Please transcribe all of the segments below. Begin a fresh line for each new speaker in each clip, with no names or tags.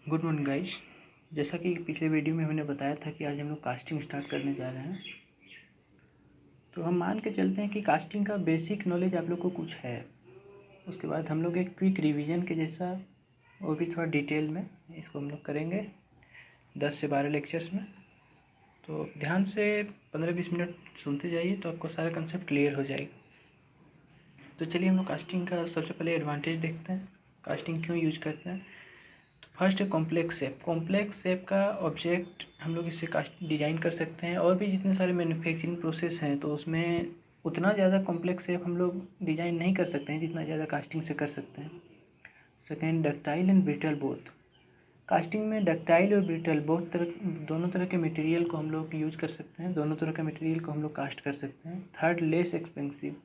Good morning guys. जैसा कि पिछले वीडियो में हमने बताया था कि आज हम लोग कास्टिंग स्टार्ट करने जा रहे हैं, तो हम मान के चलते हैं कि कास्टिंग का बेसिक नॉलेज आप लोग को कुछ है। उसके बाद हम लोग एक क्विक रिवीजन के जैसा, वो भी थोड़ा डिटेल में इसको हम लोग करेंगे 10 से 12 लेक्चर्स में। तो ध्यान से 15-20 मिनट सुनते जाइए तो आपको सारा कंसेप्ट क्लियर हो जाएगा। तो चलिए हम लोग कास्टिंग का सबसे पहले एडवांटेज देखते हैं, कास्टिंग क्यों यूज करते हैं। फर्स्ट है कॉम्प्लेक्स शेप। कॉम्प्लेक्स शेप का ऑब्जेक्ट हम लोग इससे कास्ट डिजाइन कर सकते हैं, और भी जितने सारे मैन्युफैक्चरिंग प्रोसेस हैं तो उसमें उतना ज़्यादा कॉम्प्लेक्स शेप हम लोग डिजाइन नहीं कर सकते हैं जितना ज़्यादा कास्टिंग से कर सकते हैं। Second, ductile and brittle both. Casting में डक्टाइल और ब्रिटल दोनों तरह के मटेरियल को हम लोग यूज कर सकते हैं, दोनों तरह के मटेरियल को हम लोग कास्ट कर सकते हैं। Third, less expensive.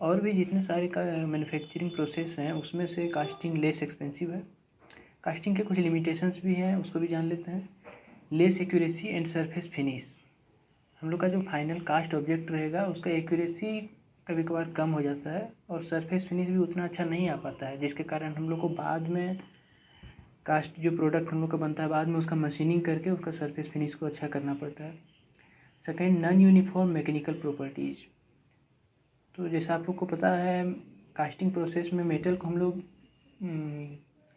और भी जितने सारे का मैन्युफैक्चरिंग प्रोसेस हैं उसमें से कास्टिंग लेस एक्सपेंसिव है। कास्टिंग के कुछ लिमिटेशंस भी हैं, उसको भी जान लेते हैं। Less accuracy and surface finish. हम लोग का जो फाइनल कास्ट ऑब्जेक्ट रहेगा उसका एक्यूरेसी कभी कभार कम हो जाता है, और सरफेस फिनिश भी उतना अच्छा नहीं आ पाता है, जिसके कारण हम लोग को बाद में कास्ट जो प्रोडक्ट हम लोग का बनता है बाद में उसका मशीनिंग करके उसका सरफेस फिनिश को अच्छा करना पड़ता है। Second, non uniform mechanical properties. तो जैसा आप लोग को पता है, कास्टिंग प्रोसेस में मेटल को हम लोग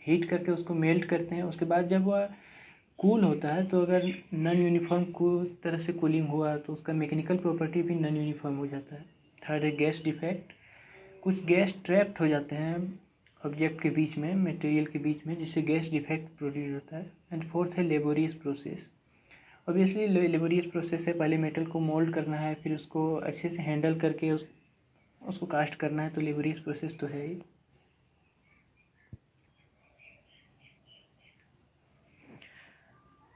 हीट करके उसको मेल्ट करते हैं। उसके बाद जब वह कूल होता है तो अगर नॉन यूनिफॉर्म तरह से कूलिंग हुआ तो उसका मैकेनिकल प्रॉपर्टी भी नॉन यूनिफॉर्म हो जाता है। थर्ड है गैस डिफेक्ट। कुछ गैस ट्रैप्ड हो जाते हैं ऑब्जेक्ट के बीच में, मटेरियल के बीच में, जिससे गैस डिफेक्ट प्रोड्यूस होता है। एंड फोर्थ है laborious process. Obviously laborious process है, पहले मेटल को मोल्ड करना है, फिर उसको अच्छे से हैंडल करके उसको कास्ट करना है, तो लेबोरियस प्रोसेस तो है ही।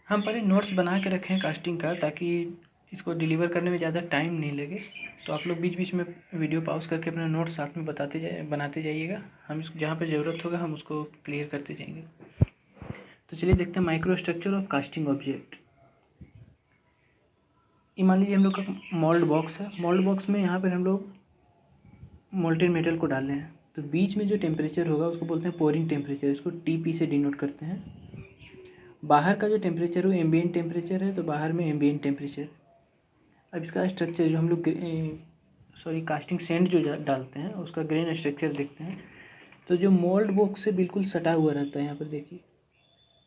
हम पहले नोट्स बना के रखें कास्टिंग का, ताकि इसको डिलीवर करने में ज़्यादा टाइम नहीं लगे। तो आप लोग बीच बीच में वीडियो पॉज करके अपना नोट्स साथ में बनाते जाइएगा। हम इसको जहाँ पर ज़रूरत होगा हम उसको क्लियर करते जाएंगे। तो चलिए देखते हैं micro structure of casting object. ये मान लीजिए हम लोग का मोल्ड बॉक्स है। मोल्ड बॉक्स में यहाँ पर हम लोग मोल्टेन मेटल को डाल रहे हैं, तो बीच में जो टेम्परेचर होगा उसको बोलते हैं पोरिंग टेम्परेचर, इसको TP से डिनोट करते हैं। बाहर का जो टेम्परेचर हो एम्बिएंट टेम्परेचर है, तो बाहर में एम्बिएंट टेम्परेचर। अब इसका स्ट्रक्चर जो हम लोग कास्टिंग सेंड जो डालते हैं उसका ग्रेन स्ट्रक्चर देखते हैं। तो जो मोल्ड बॉक्स से बिल्कुल सटा हुआ रहता है, यहाँ पर देखिए,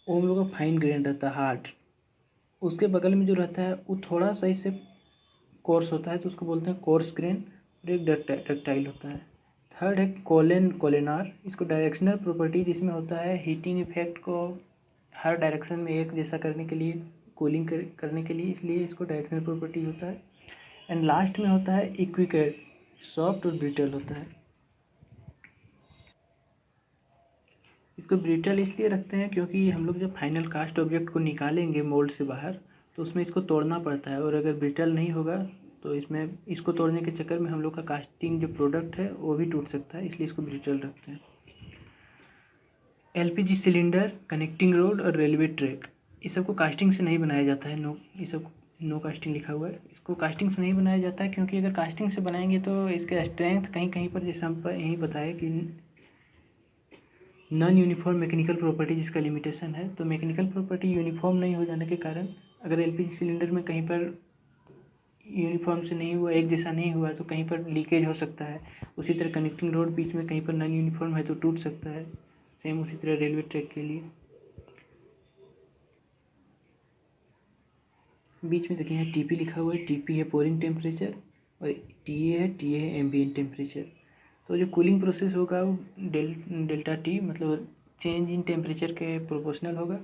वो हम लोग का फाइन ग्रेन रहता है, हार्ड। उसके बगल में जो रहता है वो थोड़ा सा इससे कोर्स होता है, तो उसको बोलते हैं कोर्स ग्रेन, और एक डक्टाइल होता है। थर्ड है कोलेनार। इसको डायरेक्शनल प्रॉपर्टी जिसमें होता है हीटिंग इफेक्ट को हर डायरेक्शन में एक जैसा करने के लिए, कूलिंग करने के लिए, इसलिए इसको डायरेक्शनल प्रॉपर्टी होता है। एंड लास्ट में होता है इक्विकैड, सॉफ्ट और ब्रिटल होता है। इसको ब्रिटल इसलिए रखते हैं क्योंकि हम लोग जब फाइनल कास्ट ऑब्जेक्ट को निकालेंगे मोल्ड से बाहर तो उसमें इसको तोड़ना पड़ता है, और अगर ब्रिटल नहीं होगा तो इसमें इसको तोड़ने के चक्कर में हम लोग का कास्टिंग जो प्रोडक्ट है वो भी टूट सकता है, इसलिए इसको ब्रिटल रखते हैं। LPG सिलेंडर, कनेक्टिंग रोड और रेलवे ट्रैक, ये सबको कास्टिंग से नहीं बनाया जाता है। ये सब नो कास्टिंग लिखा हुआ है। इसको कास्टिंग से नहीं बनाया जाता है क्योंकि अगर कास्टिंग से बनाएंगे तो इसका स्ट्रेंथ कहीं कहीं पर, जैसे हम यही बताया कि नॉन यूनिफॉर्म मैकेनिकल प्रॉपर्टी जिसका लिमिटेशन है, तो मैकेनिकल प्रॉपर्टी यूनिफॉर्म नहीं हो जाने के कारण अगर LPG सिलेंडर में कहीं पर यूनिफॉर्म से नहीं हुआ, एक जैसा नहीं हुआ, तो कहीं पर लीकेज हो सकता है। उसी तरह कनेक्टिंग रोड बीच में कहीं पर नॉन यूनिफॉर्म है तो टूट सकता है। सेम उसी तरह रेलवे ट्रैक के लिए बीच में देखिए यहाँ TP लिखा हुआ है। TP है पोरिंग टेम्परेचर, और TA है एम्बिएंट टेम्परेचर। तो जो कूलिंग प्रोसेस होगा वो डेल्टा T मतलब चेंज इन टेम्परेचर के प्रोपोर्शनल होगा।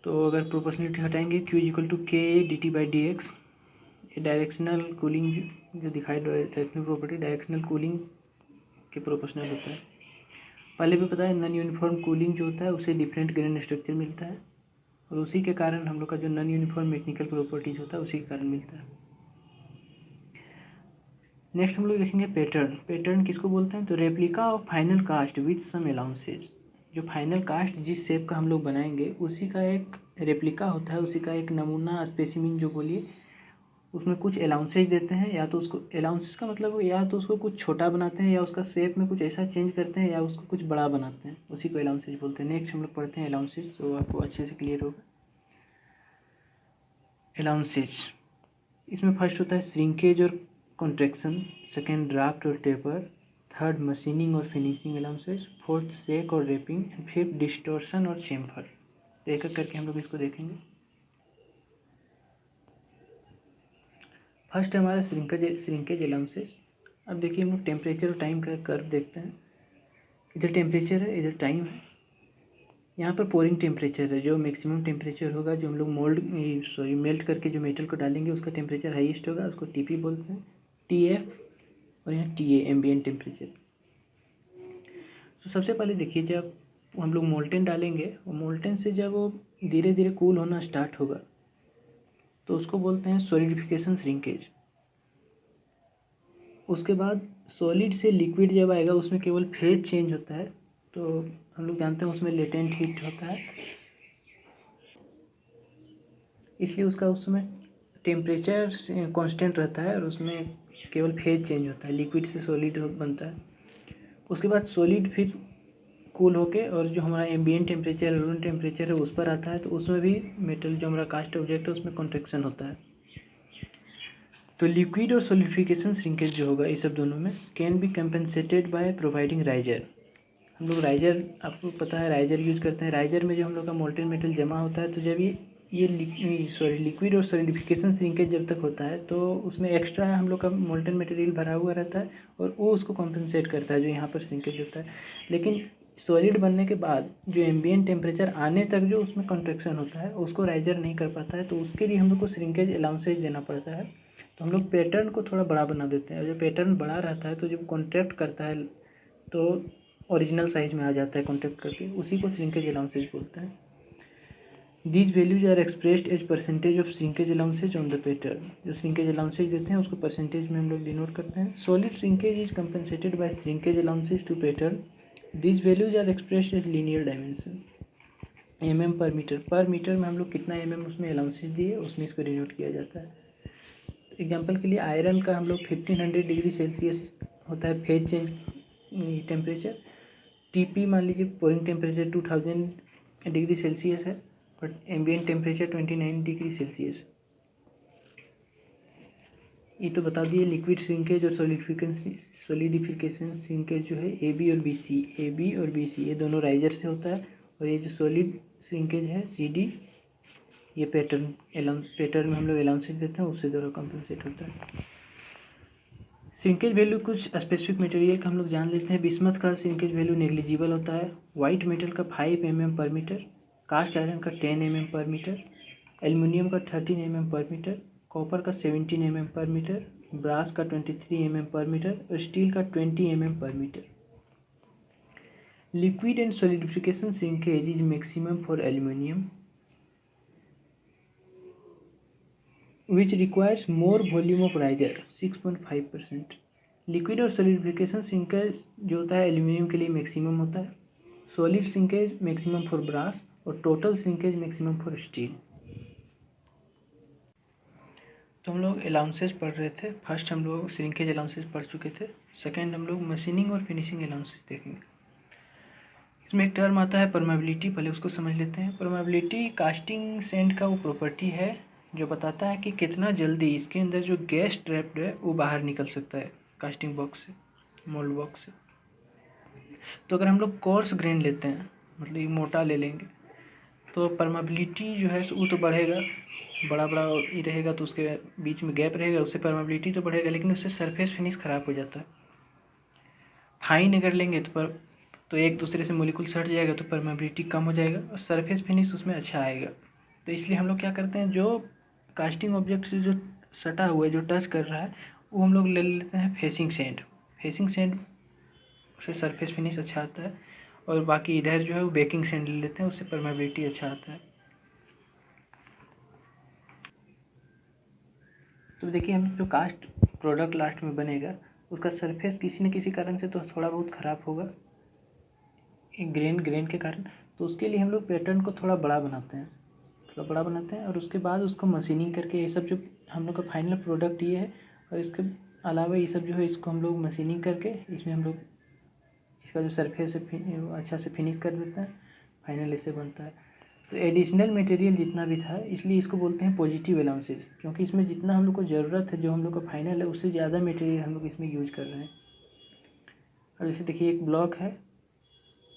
तो अगर प्रोपोर्शनलिटी हटाएंगे Q=K dt/dx। ये डायरेक्शनल कूलिंग जो दिखाई डायरेक्शनल प्रॉपर्टी डायरेक्शनल कूलिंग के प्रोपोर्शनल होता है। पहले भी पता है नॉन यूनिफॉर्म कूलिंग जो होता है उसे डिफरेंट ग्रेन स्ट्रक्चर मिलता है, और उसी के कारण हम लोग का जो नॉन यूनिफॉर्म मैकेनिकल प्रॉपर्टीज होता है उसी के कारण मिलता है। नेक्स्ट हम लोग देखेंगे पैटर्न। पैटर्न किसको बोलते हैं, तो replica of final cast with some allowances. जो फाइनल कास्ट जिस शेप का हम लोग बनाएंगे उसी का एक रेप्लिका होता है, उसी का एक नमूना स्पेसिमिन जो बोलिए उसमें कुछ अलाउंसेज देते हैं, या तो उसको अलाउंसेज का मतलब या तो उसको कुछ छोटा बनाते हैं, या उसका शेप में कुछ ऐसा चेंज करते हैं, या उसको कुछ बड़ा बनाते हैं, उसी को अलाउंसेज बोलते हैं। नेक्स्ट हम लोग पढ़ते हैं अलाउंसेज, तो आपको अच्छे से क्लियर होगा। अलाउंसेज, इसमें फर्स्ट होता है श्रिंकेज और कॉन्ट्रैक्शन, सेकेंड ड्राफ्ट और टेपर, थर्ड मशीनिंग और फिनिशिंग अलाउंसेज, फोर्थ शेक और रैपिंग, फिफ्थ डिस्टॉर्शन और चेम्फर। तो एक एक करके हम लोग इसको देखेंगे। फर्स्ट है हमारा श्रिंकेज अलाउंसेज। अब देखिए हम लोग टेम्परेचर और टाइम का कर्व देखते हैं। इधर टेम्परेचर है, इधर टाइम है। यहाँ पर पोरिंग टेम्परेचर है, जो मैक्सिमम टेम्परेचर होगा, जो हम लोग मेल्ट करके जो मेटल को डालेंगे उसका टेम्परेचर हाईएस्ट होगा, उसको टीपी बोलते हैं, टीएफ, और यहाँ टीए एम्बिएंट टेम्परेचर। तो सबसे पहले देखिए, जब हम लोग मोल्टेन डालेंगे, वो मोल्टेन से जब वो धीरे धीरे कूल होना स्टार्ट होगा तो उसको बोलते हैं सॉलिडिफिकेशन श्रिंकेज। उसके बाद सॉलिड से लिक्विड जब आएगा उसमें केवल फेज चेंज होता है, तो हम लोग जानते हैं उसमें लेटेंट हीट होता है, इसलिए उसका उसमें टेम्परेचर कांस्टेंट रहता है और उसमें केवल फेज चेंज होता है, लिक्विड से सॉलिड बनता है। उसके बाद सॉलिड फिर कूल होके और जो हमारा एम्बिएंट टेम्परेचर रूम टेम्परेचर है उस पर आता है, तो उसमें भी मेटल जो हमारा कास्ट ऑब्जेक्ट है उसमें कॉन्ट्रैक्शन होता है। तो लिक्विड और सॉलिडिफिकेशन श्रिंकेज जो होगा ये सब दोनों में can be compensated by providing riser. हम लोग राइजर, आपको पता है राइजर यूज करते हैं। राइजर में जो हम लोग का मोल्टेन मेटल जमा होता है, तो जब ये लिक्विड और सॉलिडिफिकेशन श्रिंकेज जब तक होता है तो उसमें एक्स्ट्रा हम लोग का मोल्टेन मटेरियल भरा हुआ रहता है और वो उसको कॉम्पनसेट करता है जो यहाँ पर श्रिंकेज होता है। लेकिन सॉलिड बनने के बाद जो एम्बिएंट टेम्परेचर आने तक जो उसमें कॉन्ट्रैक्शन होता है उसको राइजर नहीं कर पाता है, तो उसके लिए हम लोग को श्रिंकेज अलाउंसेज देना पड़ता है। तो हम लोग पैटर्न को थोड़ा बड़ा बना देते हैं, और जब पैटर्न बड़ा रहता है तो जब कॉन्ट्रैक्ट करता है तो ओरिजिनल साइज में आ जाता है कॉन्ट्रैक्ट करके, उसी को श्रिंकेज अलाउंसेज बोलते हैं। These values are expressed as percentage of shrinkage allowances on the pattern. जो श्रिंकेज अलाउंसेज देते हैं उसको परसेंटेज में हम लोग डिनोट करते हैं। Solid shrinkage is compensated by shrinkage allowances to pattern. These values are expressed as linear dimension, mm पर मीटर। पर मीटर में हम लोग कितना mm उसमें अलाउंसेज दिए उसमें इसको डिनोट किया जाता है। एग्जाम्पल के लिए आयरन का हम लोग 1500 डिग्री सेल्सियस होता है फेज चेंज टेम्परेचर। टीपी मान लीजिए पोरिंग टेम्परेचर 2000 डिग्री सेल्सियस है, but ambient temperature 29 degree Celsius. ये तो बता दिए लिक्विड श्रिंकेज और सॉलिडिफिकेशन श्रिंकेज जो है ए बी और बी सी ये दोनों राइजर से होता है, और ये जो सॉलिड श्रिंकेज है सी डी ये पैटर्न में हम लोग अलाउंसेज देते हैं, उससे दोनों कंपनसेट होता है। श्रिंकेज वैल्यू कुछ स्पेसिफिक मटेरियल का हम लोग जान लेते हैं। बिस्मथ का श्रिंकेज वैल्यू नेग्लिजिबल होता है, वाइट मेटल का 5 mm पर मीटर, कास्ट आयरन का 10 mm पर मीटर, एल्युमिनियम का 13 mm पर मीटर, कॉपर का 17 mm पर मीटर, ब्रास का 23 mm पर मीटर और स्टील का 20 mm पर मीटर। Liquid and solidification shrinkage is maximum for aluminium which requires more volume of riser 6.5%। Liquid और सॉलिडिफिकेशन श्रिंकेज जो होता है एल्यूमिनियम के लिए मैक्सिमम होता है, solid shrinkage maximum for brass और total shrinkage maximum for steel. तो हम लोग अलाउंसेज पढ़ रहे थे। फर्स्ट हम लोग श्रिंकेज अलाउंसेज पढ़ चुके थे, सेकेंड हम लोग मशीनिंग और फिनिशिंग अलाउंसेज देखेंगे। इसमें एक टर्म आता है परमेबिलिटी, पहले उसको समझ लेते हैं। परमेबिलिटी कास्टिंग सैंड का वो प्रॉपर्टी है जो बताता है कि कितना जल्दी इसके अंदर जो गैस ट्रैप्ड है वो बाहर निकल सकता है कास्टिंग बॉक्स से, मोल्ड बॉक्स से। तो अगर हम लोग कोर्स ग्रेन लेते हैं, मतलब ये मोटा ले लेंगे, तो परमेबिलिटी जो है वो तो बढ़ेगा, बड़ा बड़ा ये रहेगा तो उसके बीच में गैप रहेगा, उससे परमेबिलिटी तो बढ़ेगा, लेकिन उससे सरफेस फिनिश ख़राब हो जाता है। फाइन अगर लेंगे तो एक दूसरे से मोलिकुल सट जाएगा तो परमेबिलिटी कम हो जाएगा और सरफेस फिनिश उसमें अच्छा आएगा। तो इसलिए हम लोग क्या करते हैं, जो कास्टिंग ऑब्जेक्ट से जो सटा हुआ है, जो टच कर रहा है, वो हम लोग ले लेते हैं फेसिंग सैंड। फेसिंग सैंड से सरफेस फिनिश अच्छा आता है, और बाकी इधर जो है वो बेकिंग सैंड ले लेते हैं, उससे परमेबिलिटी अच्छा आता है। तो देखिए हम जो कास्ट प्रोडक्ट लास्ट में बनेगा उसका सरफेस किसी न किसी कारण से तो थोड़ा बहुत ख़राब होगा, ग्रेन के कारण। तो उसके लिए हम लोग पैटर्न को थोड़ा बड़ा बनाते हैं और उसके बाद उसको मशीनिंग करके ये सब जो हम लोग का फाइनल प्रोडक्ट ये है। और इसके अलावा ये सब जो है इसको हम लोग मशीनिंग करके इसमें हम लोग इसका जो सरफेस है अच्छा से फिनिश कर देते हैं, फाइनल ऐसे बनता है। तो एडिशनल मटेरियल जितना भी था, इसलिए इसको बोलते हैं पॉजिटिव अलाउंसेज, क्योंकि इसमें जितना हम लोग को ज़रूरत है, जो हम लोग का फाइनल है, उससे ज़्यादा मटेरियल हम लोग इसमें यूज कर रहे हैं। अब जैसे देखिए एक ब्लॉक है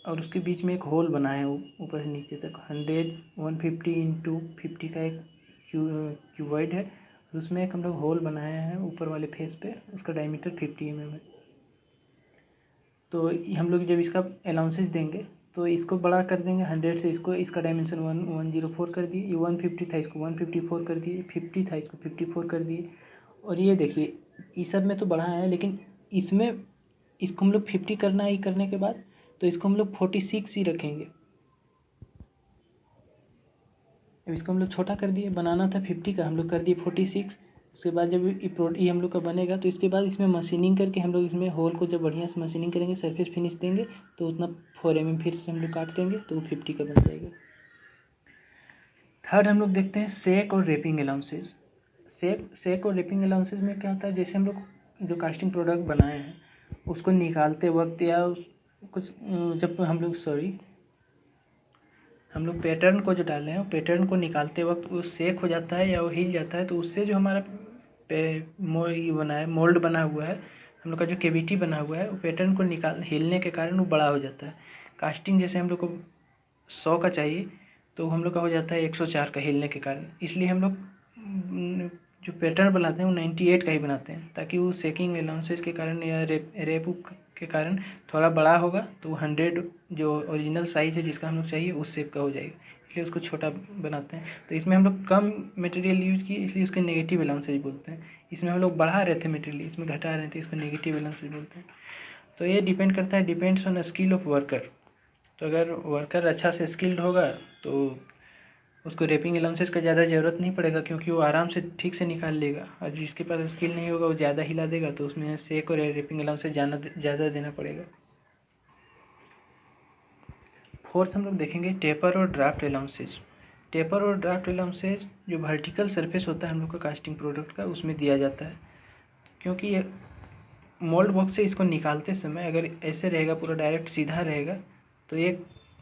और उसके बीच में एक होल बना है ऊपर से नीचे तक 100/150 का एक क्यूबॉइड है। उसमें एक हम लोग होल बनाया है ऊपर वाले फेस पे, उसका डायमीटर 50 mm है। तो हम लोग जब इसका अलाउंसेस देंगे तो इसको बड़ा कर देंगे 100 से, इसको इसका डायमेंशन 104 कर दिए। ये 150 था, इसको 154 कर दिए। 50 था, इसको 54 कर दिए। और ये देखिए इस सब में तो बढ़ा है, लेकिन इसमें इसको हम लोग 50 करना ही करने के बाद तो इसको हम लोग 46 ही रखेंगे। अब इसको हम लोग छोटा कर दिए, बनाना था 50 का, हम लोग कर दिए 46। उसके बाद जब ये हम लोग का बनेगा तो इसके बाद इसमें मशीनिंग करके हम लोग इसमें होल को जब बढ़िया से मशीनिंग करेंगे, सरफेस फिनिश देंगे, तो उतना 4 mm फिर से हम लोग काट देंगे तो 50 का बन जाएगा। थर्ड हम लोग देखते हैं सेक और रेपिंग अलाउंसेज। सेक और रेपिंग अलाउंसेज में क्या होता है, जैसे हम लोग जो कास्टिंग प्रोडक्ट बनाए हैं उसको निकालते वक्त या कुछ जब हम लोग पैटर्न को जो डाले हैं, पैटर्न को निकालते वक्त वो सेक हो जाता है या वो हिल जाता है, तो उससे जो हमारा मोल्ड बना हुआ है, हम लोग का जो केविटी बना हुआ है, वो पैटर्न को हिलने के कारण वो बड़ा हो जाता है। कास्टिंग जैसे हम लोग को 100 का चाहिए तो हम लोग का हो जाता है 104 का हिलने के कारण। इसलिए हम लोग जो पैटर्न बनाते हैं वो 98 का ही बनाते हैं, ताकि वो सेकिंग अलाउंसेस के कारण या रेप के कारण थोड़ा बड़ा होगा तो 100 जो ओरिजिनल साइज़ है जिसका हम लोग चाहिए उस शेप का हो जाएगा, इसलिए उसको छोटा बनाते हैं। तो इसमें हम लोग कम मटेरियल यूज किए, इसलिए उसके नेगेटिव अलाउंसेज बोलते हैं। इसमें हम लोग बढ़ा रहे थे मटेरियल, इसमें घटा रहे थे, इसको नेगेटिव अलाउंसेज बोलते हैं। तो ये डिपेंड करता है, depends on skill of worker. तो अगर वर्कर अच्छा से स्किल्ड होगा तो उसको रेपिंग अलाउंसेस का ज़्यादा ज़रूरत नहीं पड़ेगा, क्योंकि वो आराम से ठीक से निकाल लेगा। और जिसके पास स्किल नहीं होगा वो ज़्यादा हिला देगा तो उसमें सेक और रेपिंग अलाउंसेस ज़्यादा देना पड़ेगा। फोर्थ हम लोग देखेंगे टेपर और ड्राफ्ट अलाउंसेस। टेपर और ड्राफ्ट अलाउंसेस जो वर्टिकल सरफेस होता है हम लोग का कास्टिंग प्रोडक्ट का, उसमें दिया जाता है। क्योंकि ये मोल्ड बॉक्स से इसको निकालते समय अगर ऐसे रहेगा, पूरा डायरेक्ट सीधा रहेगा, तो ये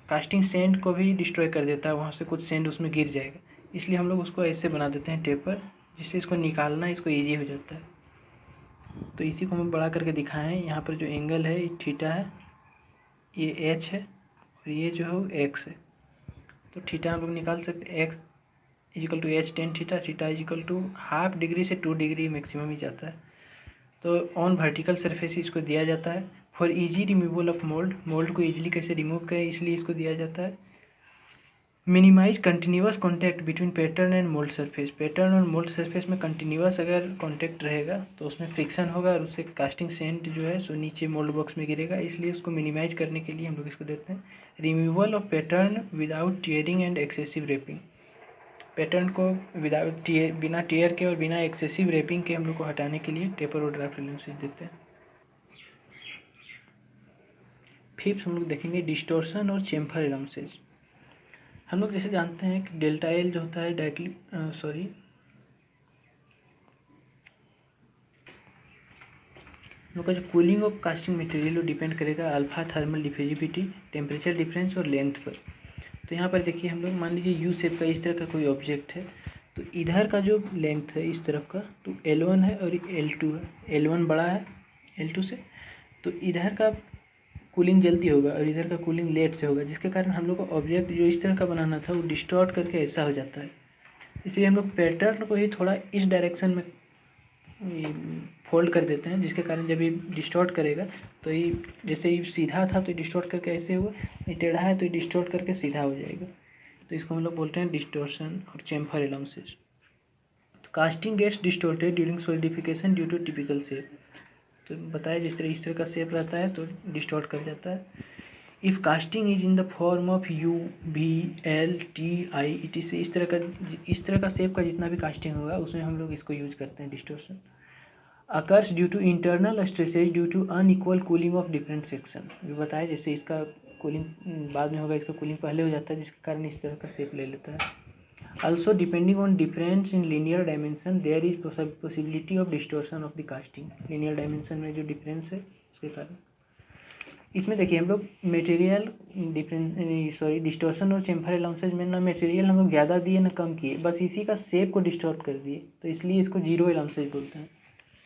कास्टिंग सेंड को भी डिस्ट्रॉय कर देता है, वहाँ से कुछ सेंड उसमें गिर जाएगा। इसलिए हम लोग उसको ऐसे बना देते हैं टेपर, जिससे इसको निकालना इसको ईजी हो जाता है। तो इसी को हम बड़ा करके दिखाएं। यहाँ पर जो एंगल है ये थीटा है, ये एच है और ये जो है वो एक्स है। तो थीटा हम लोग निकाल सकते हैं, x is equal to h tan theta, theta is equal to ½ degree से 2 डिग्री मैक्सिमम ही जाता है। तो ऑन वर्टिकल सरफेस इसको दिया जाता है। For easy removal of mould को ईजिली कैसे रिमूव करें इसलिए इसको दिया जाता है। Minimise continuous contact between pattern and mould surface. Pattern और मोल्ड सरफेस में कंटिन्यूअस अगर कॉन्टैक्ट रहेगा तो उसमें फ्रिक्शन होगा और उससे कास्टिंग सेंट जो है सो नीचे मोल्ड बॉक्स में गिरेगा, इसलिए उसको मिनिमाइज करने के लिए हम लोग इसको देते हैं। Removal of pattern without tearing and excessive rapping. Pattern को बिना टीयर के और बिना एक्सेसिव रेपिंग के हम लोग को हटाने के लिए टेपर और ड्राफ्ट अलाउंसेस देते हैं। फिफ्थ हम लोग देखेंगे डिस्टोर्शन और चेम्फर अलाउंसेस। हम लोग जैसे जानते हैं कि डेल्टा एल जो होता है हम लोग का जो कूलिंग ऑफ कास्टिंग मटेरियल वो डिपेंड करेगा alpha thermal diffusivity, temperature difference और लेंथ पर। तो यहाँ पर देखिए हम लोग मान लीजिए यू शेप का इस तरह का कोई ऑब्जेक्ट है, तो इधर का जो लेंथ है इस तरफ का तो L1 है और L2 है। L1 बड़ा है L2 से, तो इधर का कूलिंग जल्दी होगा और इधर का कूलिंग लेट से होगा, जिसके कारण हम लोग को ऑब्जेक्ट जो इस तरह का बनाना था वो डिस्टॉर्ट करके ऐसा हो जाता है। इसलिए हम लोग पैटर्न को ही थोड़ा इस डायरेक्शन में फोल्ड कर देते हैं, जिसके कारण जब ये डिस्टॉर्ट करेगा तो ये जैसे ये सीधा था तो डिस्टॉर्ट करके ऐसे हुआ, ये टेढ़ा है तो ये डिस्टॉर्ट करके सीधा हो जाएगा। तो इसको हम लोग बोलते हैं डिस्टॉर्शन और चेम्फर अलाउंसेस। तो casting gets distorted during solidification due to typical shape. तो बताया जिस तरह इस तरह का शेप रहता है तो डिस्टॉर्ट कर जाता है। If casting is in the form of U V L T I ET से इस तरह का शेप का जितना भी कास्टिंग होगा उसमें हम लोग इसको यूज करते हैं distortion. Occurs due to internal stresses due to unequal cooling of different section. जो बताया जैसे इसका कूलिंग बाद में होगा, इसका कूलिंग पहले हो जाता है जिसके कारण इस तरह का शेप ले लेता है। Also, depending on difference in linear dimension, there is possibility of distortion of the casting. linear dimension में जो difference है उसके कारण इसमें देखिए हम लोग मटेरियल डिस्टॉर्शन और चेम्फर अलाउंसेज में ना मटेरियल हम लोग ज़्यादा दिए ना कम किए, बस इसी का शेप को डिस्टॉर्ट कर दिए, तो इसलिए इसको जीरो अलाउंसेज बोलते हैं।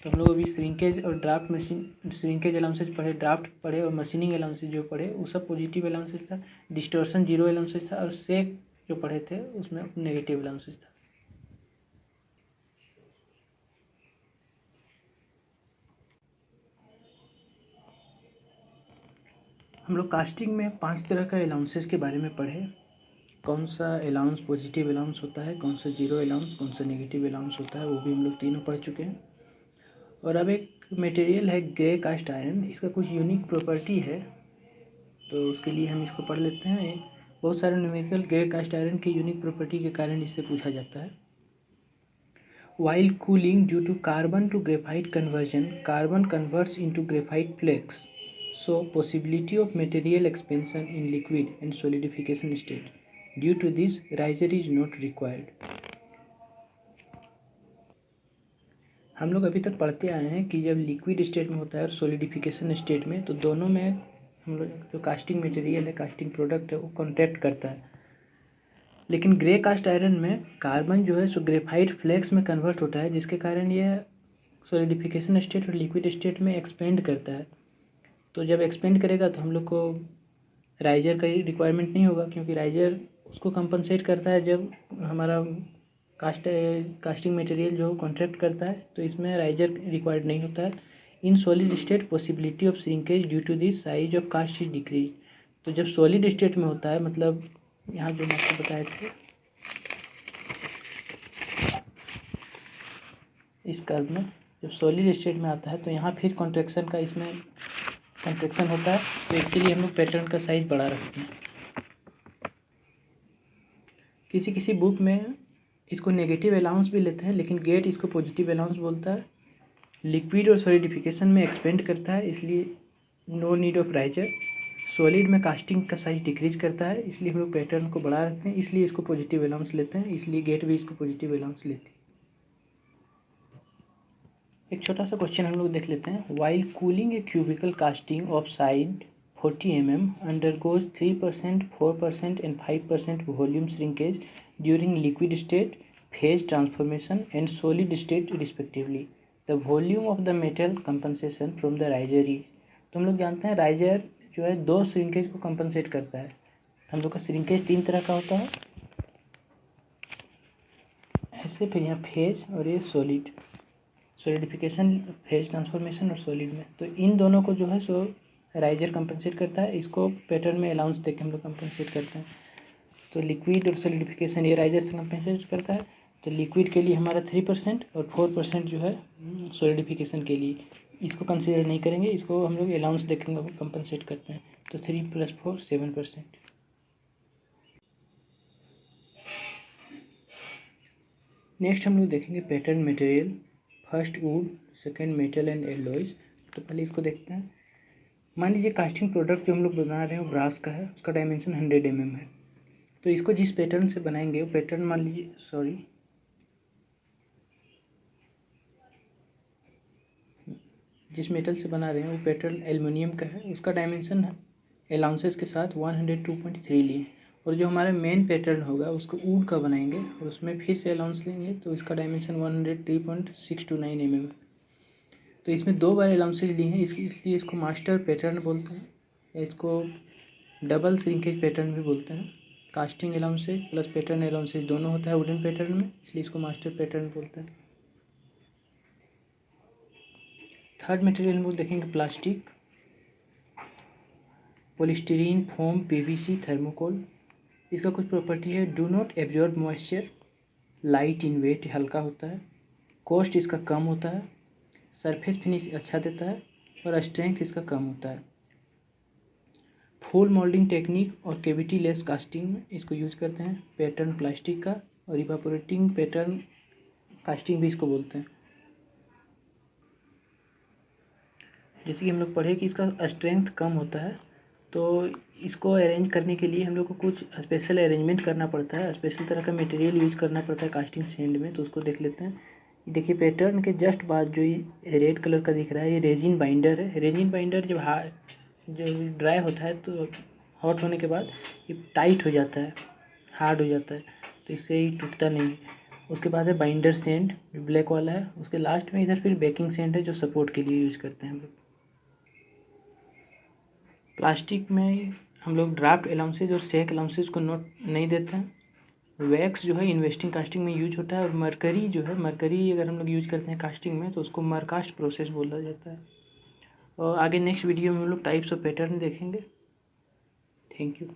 तो हम लोग अभी श्रिंकेज और ड्राफ्ट मशीन श्रिंकेज अलाउंसेज पढ़े, ड्राफ्ट पढ़े और मशीनिंग अलाउंसेज जो पढ़े वो सब पॉजिटिव अलाउंसेज था, डिस्टॉर्शन जीरो अलाउंसेज था और शेप जो पढ़े थे उसमें नेगेटिव अलाउंसेज था। हम लोग कास्टिंग में 5 तरह का अलाउंसेस के बारे में पढ़े, कौन सा अलाउंस पॉजिटिव अलाउंस होता है, कौन सा जीरो अलाउंस, कौन सा नेगेटिव अलाउंस होता है, वो भी हम लोग तीनों पढ़ चुके हैं। और अब एक मटेरियल है ग्रे कास्ट आयरन, इसका कुछ यूनिक प्रॉपर्टी है, तो उसके लिए हम इसको पढ़ लेते हैं। बहुत सारे न्यूमेरिकल ग्रे कास्ट आयरन की यूनिक प्रॉपर्टी के कारण इससे पूछा जाता है। While cooling due to carbon to graphite conversion, carbon converts into graphite flakes. So, possibility of material expansion in liquid and solidification state. Due to this, riser is not required. हम लोग अभी तक पढ़ते आए हैं कि जब लिक्विड स्टेट में होता है और सॉलिडिफिकेशन स्टेट में, तो दोनों में हम लोग जो कास्टिंग मटेरियल है, कास्टिंग प्रोडक्ट है, वो कॉन्ट्रैक्ट करता है। लेकिन ग्रे कास्ट आयरन में कार्बन जो है सो ग्रेफाइट फ्लेक्स में कन्वर्ट होता है, जिसके कारण यह सॉलिडिफिकेशन स्टेट और लिक्विड स्टेट में एक्सपेंड करता है। तो जब एक्सपेंड करेगा तो हम लोग को राइजर का रिक्वायरमेंट नहीं होगा, क्योंकि राइजर उसको कंपनसेट करता है जब हमारा कास्टिंग मटेरियल जो कॉन्ट्रैक्ट करता है, तो इसमें राइजर रिक्वायर्ड नहीं होता है। In solid state possibility of shrinkage due to this size of cast is decrease. तो जब सॉलिड स्टेट में होता है, मतलब यहाँ जो मैं आपको बताए थे इस कर्व में, जब सॉलिड स्टेट में आता है तो यहाँ फिर कॉन्ट्रैक्शन का इसमें कॉन्ट्रैक्शन होता है, तो इसके लिए हम लोग पैटर्न का साइज बढ़ा रखते हैं। किसी किसी बुक में इसको नेगेटिव अलाउंस भी लेते हैं, लेकिन गेट इसको पॉजिटिव अलाउंस बोलता है। लिक्विड और सॉलिडिफिकेशन में एक्सपेंड करता है, इसलिए no need of riser. Solid में कास्टिंग का साइज डिक्रीज करता है, इसलिए हम लोग पैटर्न को बढ़ा रखते हैं, इसलिए इसको पॉजिटिव अलाउंस लेते हैं, इसलिए गेट भी इसको पॉजिटिव अलाउंस लेती है। एक छोटा सा क्वेश्चन हम लोग देख लेते हैं। While cooling a cubical casting of side 40 mm undergoes 3%, 4% and 5% volume shrinkage during liquid state, phase transformation and solid state respectively. The volume of the metal compensation from the riser is. तो हम लोग जानते हैं riser जो है 2 shrinkage को compensate करता है। हम लोग का श्रिंकेज 3 तरह का होता है, ऐसे, फिर यहाँ फेज और ये सॉलिड, सॉलिडिफिकेशन, फेज ट्रांसफॉर्मेशन और सॉलिड में। तो इन दोनों को जो है सो राइजर कंपनसेट करता है, इसको पैटर्न में अलाउंस देके हम लोग कंपनसेट करते हैं। तो लिक्विड और सॉलिडिफिकेशन ये राइजर से कंपनसेट करता है। तो लिक्विड के लिए हमारा 3% और 4% जो है सॉलिडिफिकेशन के लिए, इसको कंसिडर नहीं करेंगे, इसको हम लोग अलाउंस देखेंगे कंपनसेट करते हैं। तो 3 + 4 7%। नेक्स्ट हम लोग देखेंगे pattern material. First would, second metal and alloys. तो पहले इसको देखते हैं। मान लीजिए कास्टिंग प्रोडक्ट जो हम लोग बना रहे हैं वो ब्रास का है, उसका डायमेंशन 100 mm है। तो इसको जिस पैटर्न से बनाएंगे वो पैटर्न मान लीजिए जिस मेटल से बना रहे हैं वो पैटर्न एल्युमिनियम का है, उसका डायमेंशन अलाउंसेस के साथ 102.3 लिए। और जो हमारा मेन पैटर्न होगा उसको वुड का बनाएंगे और उसमें फिर से अलाउंस लेंगे, तो इसका डायमेंशन 103.629 mm है। तो इसमें 2 बार अलाउंसेज लिए हैं, इसलिए इसको मास्टर पैटर्न बोलते हैं, या इसको डबल श्रिंकेज पैटर्न भी बोलते हैं। Casting allowances plus pattern allowances दोनों होता है वुडन पैटर्न में, इसलिए इसको मास्टर पैटर्न बोलते हैं। थर्ड मटेरियल हम लोग देखेंगे plastic, polystyrene, foam, PVC, thermocol. इसका कुछ प्रॉपर्टी है। Do not absorb moisture, light in weight, हल्का होता है, कॉस्ट इसका कम होता है, सरफेस फिनिश अच्छा देता है और स्ट्रेंथ इसका कम होता है। फुल मोल्डिंग टेक्निक और कैविटी लेस कास्टिंग में इसको यूज करते हैं। पैटर्न प्लास्टिक का और इवापोरेटिंग पैटर्न कास्टिंग भी इसको बोलते हैं। जैसे कि हम लोग पढ़े कि इसका स्ट्रेंथ कम होता है तो इसको अरेंज करने के लिए हम लोग को कुछ स्पेशल अरेंजमेंट करना पड़ता है, स्पेशल तरह का मटेरियल यूज करना पड़ता है कास्टिंग स्टैंड में। तो उसको देख लेते हैं। देखिए पैटर्न के जस्ट बाद जो ये रेड कलर का दिख रहा है, ये रेजिन बाइंडर है। रेजिन बाइंडर जब ड्राई होता है तो हॉट होने के बाद ये टाइट हो जाता है, हार्ड हो जाता है, तो इससे ये टूटता नहीं है। उसके बाद है बाइंडर सेंड, जो ब्लैक वाला है। उसके लास्ट में इधर फिर बेकिंग सेंड है, जो सपोर्ट के लिए यूज करते हैं हम लोग। प्लास्टिक में हम लोग ड्राफ्ट अलाउंसेज और सेक अलाउंसेज को नोट नहीं देते हैं। वैक्स जो है इन्वेस्टिंग कास्टिंग में यूज होता है, और मरकरी जो है, मरकरी अगर हम लोग यूज करते हैं कास्टिंग में तो उसको मरकास्ट प्रोसेस बोला जाता है। और आगे नेक्स्ट वीडियो में हम लोग टाइप्स ऑफ पैटर्न देखेंगे। Thank you.